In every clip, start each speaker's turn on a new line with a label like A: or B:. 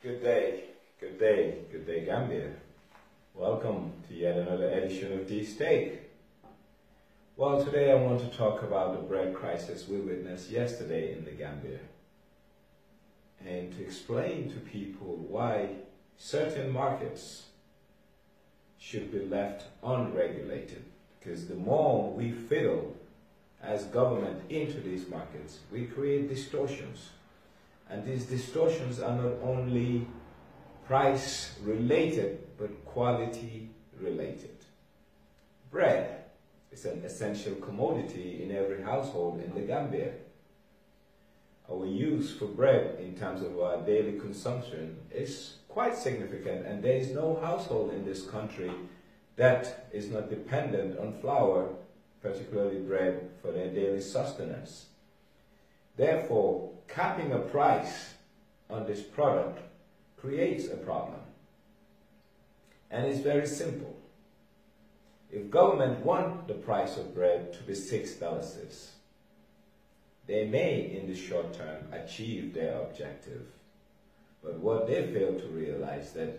A: Good day Gambia. Welcome to yet another edition of D-Steak. Well, today I want to talk about the bread crisis we witnessed yesterday in the Gambia, and to explain to people why certain markets should be left unregulated, because the more we fiddle as government into these markets, we create distortions. And these distortions are not only price related, but quality related. Bread is an essential commodity in every household in the Gambia. Our use for bread in terms of our daily consumption is quite significant, and there is no household in this country that is not dependent on flour, particularly bread, for their daily sustenance. Therefore, capping a price on this product creates a problem. And it's very simple. If government want the price of bread to be $6, they may, in the short term, achieve their objective. But what they fail to realize that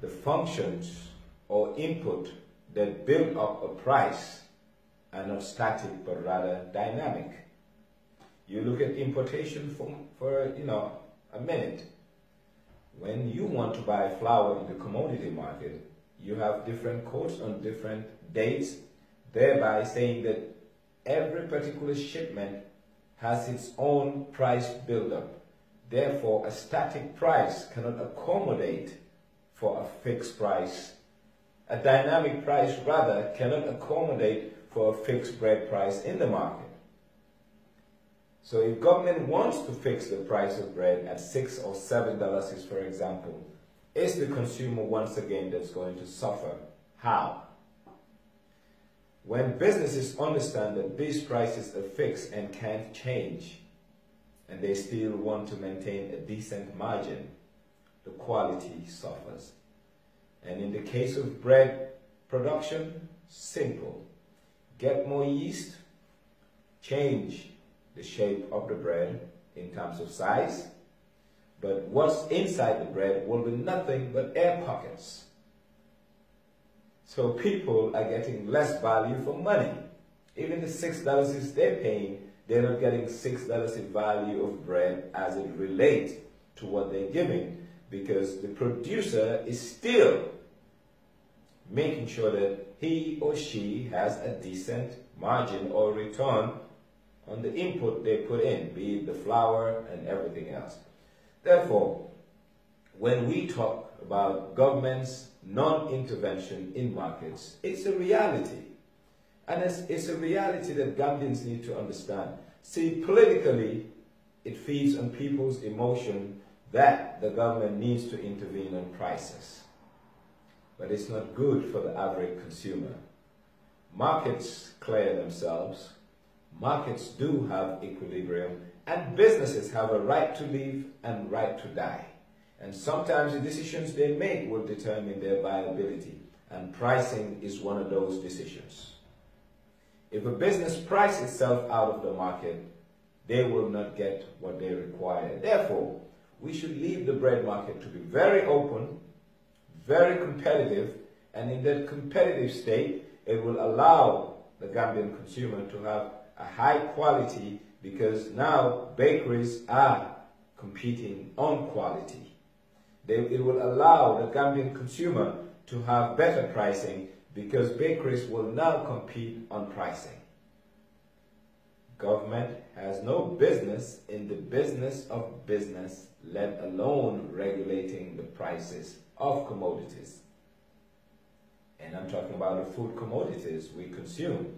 A: the functions or input that build up a price are not static, but rather dynamic. You look at importation for a minute. When you want to buy flour in the commodity market, you have different quotes on different dates, thereby saying that every particular shipment has its own price build-up. Therefore, a static price cannot accommodate for a fixed price. A dynamic price, rather, cannot accommodate for a fixed bread price in the market. So if government wants to fix the price of bread at $6 or $7, for example, is the consumer once again that's going to suffer? How? When businesses understand that these prices are fixed and can't change, and they still want to maintain a decent margin, the quality suffers. And in the case of bread production, simple. Get more yeast, change the shape of the bread in terms of size, but what's inside the bread will be nothing but air pockets. So people are getting less value for money. Even the $6 they're paying, they're not getting $6 in value of bread as it relates to what they're giving, because the producer is still making sure that he or she has a decent margin or return on the input they put in, be it the flour and everything else. Therefore, when we talk about government's non-intervention in markets, it's a reality. And it's a reality that Gambians need to understand. See, politically, it feeds on people's emotion that the government needs to intervene on prices. But it's not good for the average consumer. Markets clear themselves. Markets do have equilibrium, and businesses have a right to live and right to die. And sometimes the decisions they make will determine their viability, and pricing is one of those decisions. If a business prices itself out of the market, they will not get what they require. Therefore, we should leave the bread market to be very open, very competitive, and in that competitive state, it will allow the Gambian consumer to have a high quality, because now bakeries are competing on quality. It will allow the Gambian consumer to have better pricing, because bakeries will now compete on pricing. Government has no business in the business of business, let alone regulating the prices of commodities. And I'm talking about the food commodities we consume.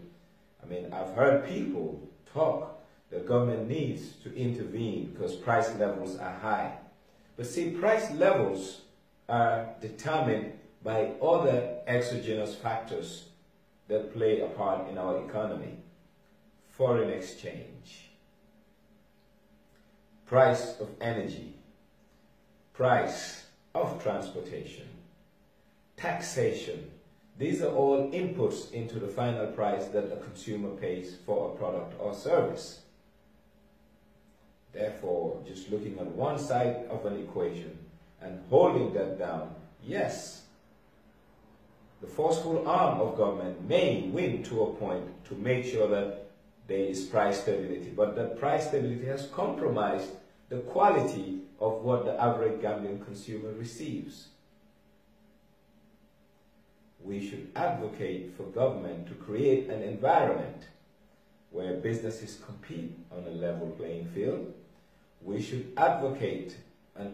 A: I mean, I've heard people talk the government needs to intervene because price levels are high. But see, price levels are determined by other exogenous factors that play a part in our economy. Foreign exchange, price of energy, price of transportation, taxation. These are all inputs into the final price that a consumer pays for a product or service. Therefore, just looking at one side of an equation and holding that down, yes, the forceful arm of government may win to a point to make sure that there is price stability, but that price stability has compromised the quality of what the average Gambian consumer receives. We should advocate for government to create an environment where businesses compete on a level playing field. We should advocate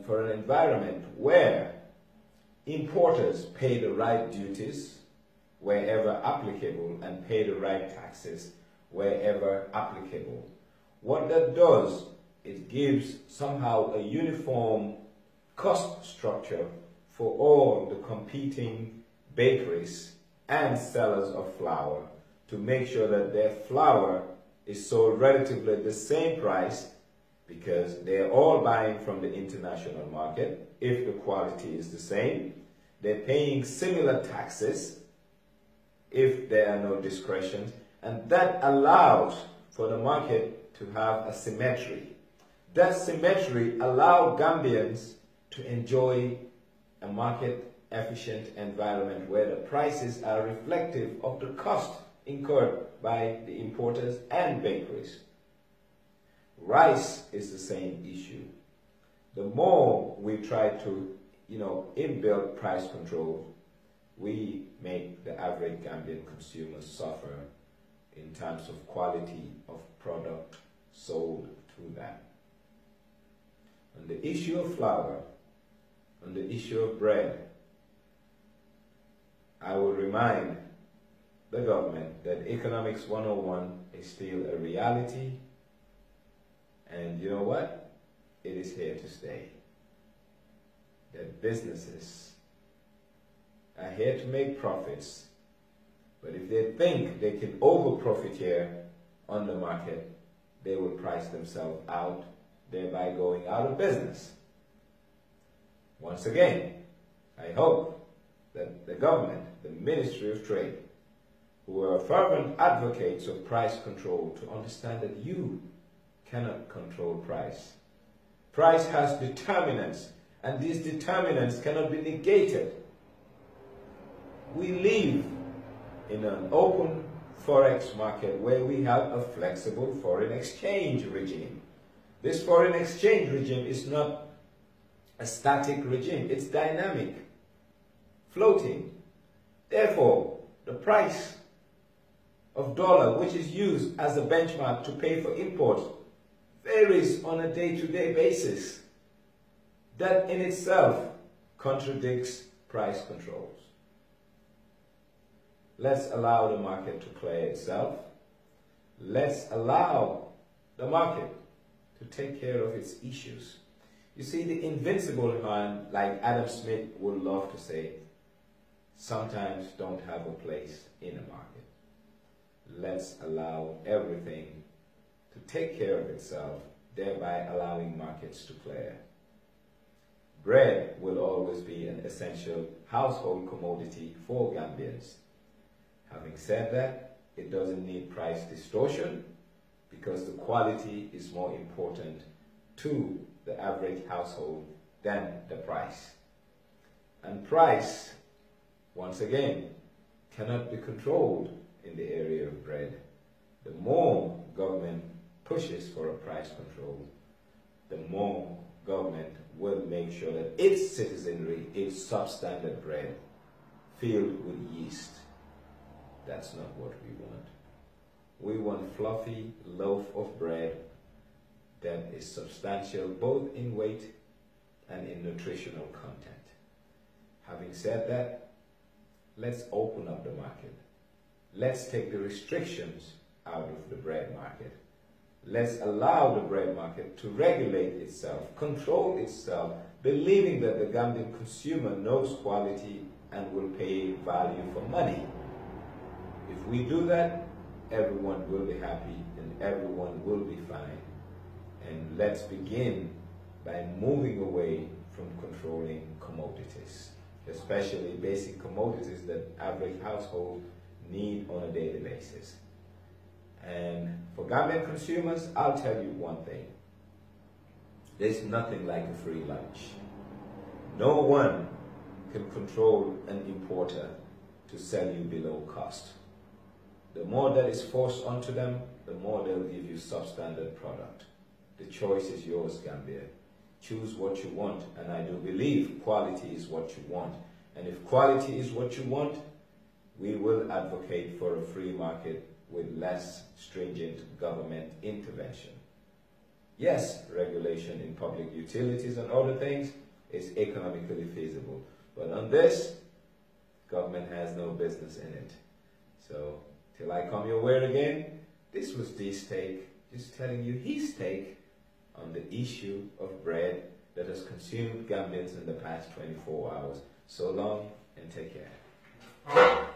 A: for an environment where importers pay the right duties wherever applicable and pay the right taxes wherever applicable. What that does, it gives somehow a uniform cost structure for all the competing bakeries and sellers of flour to make sure that their flour is sold relatively at the same price, because they're all buying from the international market. If the quality is the same, they're paying similar taxes if there are no discretions, and that allows for the market to have a symmetry. That symmetry allows Gambians to enjoy a market-efficient environment where the prices are reflective of the cost incurred by the importers and bakeries. Rice is the same issue. The more we try to, inbuild price control, we make the average Gambian consumer suffer in terms of quality of product sold to them. On the issue of flour, on the issue of bread, I will remind the government that Economics 101 is still a reality, and you know what? It is here to stay. That businesses are here to make profits, but if they think they can over-profit here on the market, they will price themselves out, thereby going out of business. Once again, I hope that the government, the Ministry of Trade, who are fervent advocates of price control, to understand that you cannot control price. Price has determinants, and these determinants cannot be negated. We live in an open forex market where we have a flexible foreign exchange regime. This foreign exchange regime is not a static regime, it's dynamic, floating. Therefore, the price of dollar, which is used as a benchmark to pay for imports, varies on a day-to-day basis. That in itself contradicts price controls. Let's allow the market to clear itself. Let's allow the market to take care of its issues. You see, the invincible hand, like Adam Smith would love to say, sometimes don't have a place in a market. Let's allow everything to take care of itself, thereby allowing markets to clear. Bread will always be an essential household commodity for Gambians. Having said that, it doesn't need price distortion because the quality is more important to the average household than the price. And price, once again, cannot be controlled in the area of bread. The more government pushes for a price control, the more government will make sure that its citizenry eats substandard bread filled with yeast. That's not what we want. We want fluffy loaf of bread that is substantial both in weight and in nutritional content. Having said that, let's open up the market. Let's take the restrictions out of the bread market. Let's allow the bread market to regulate itself, control itself, believing that the Gambian consumer knows quality and will pay value for money. If we do that, everyone will be happy and everyone will be fine. And let's begin by moving away from controlling commodities, especially basic commodities that average household need on a daily basis. And for Gambian consumers, I'll tell you one thing. There's nothing like a free lunch. No one can control an importer to sell you below cost. The more that is forced onto them, the more they'll give you substandard product. The choice is yours, Gambia. Choose what you want, and I do believe quality is what you want. And if quality is what you want, we will advocate for a free market with less stringent government intervention. Yes, regulation in public utilities and other things is economically feasible, but on this, government has no business in it. So, till I come your way again, this was D's take, just telling you his take on the issue of bread that has consumed Gambians in the past 24 hours. So long and take care.